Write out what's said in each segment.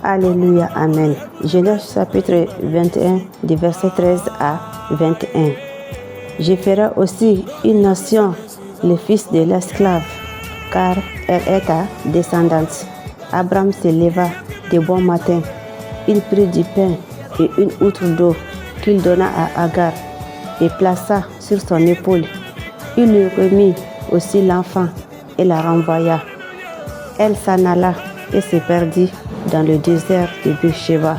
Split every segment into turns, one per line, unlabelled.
Alléluia, Amen. Genèse chapitre 21, du verset 13 à 21. Je ferai aussi une nation, le fils de l'esclave, car elle est ta descendance. Abraham se leva de bon matin. Il prit du pain et une outre d'eau qu'il donna à Agar et plaça sur son épaule. Il lui remit aussi l'enfant et la renvoya. Elle s'en alla et se perdit dans le désert de Beersheba.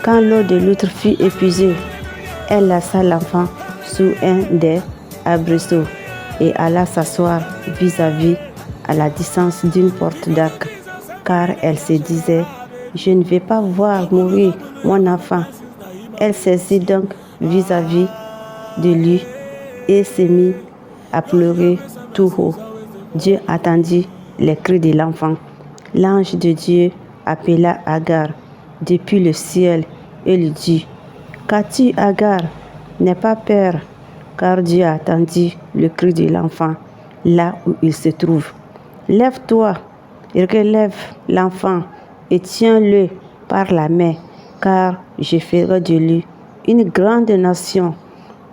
Quand l'eau de l'outre fut épuisée, elle laissa l'enfant sous un des arbrisseaux et alla s'asseoir vis-à-vis à la distance d'une porte d'arc, car elle se disait: je ne vais pas voir mourir mon enfant. Elle s'assit donc vis-à-vis de lui et se mit à pleurer tout haut. Dieu attendit les cris de l'enfant. L'ange de Dieu appela Agar depuis le ciel et lui dit: qu'as-tu, Agar? N'aie pas peur, car Dieu a entendu le cri de l'enfant là où il se trouve. Lève-toi et relève l'enfant et tiens-le par la main, car je ferai de lui une grande nation.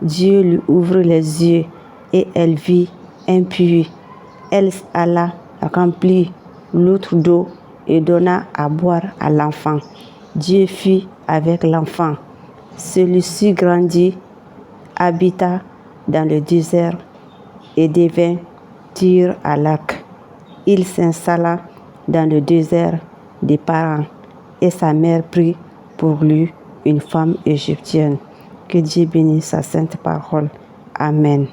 Dieu lui ouvre les yeux et elle vit un puits. Elle alla remplir l'outre d'eau et donna à boire à l'enfant. Dieu fut avec l'enfant. Celui-ci grandit, habita dans le désert et devint tir à l'arc. Il s'installa dans le désert des Paran et sa mère prit pour lui une femme égyptienne. Que Dieu bénisse sa sainte parole. Amen.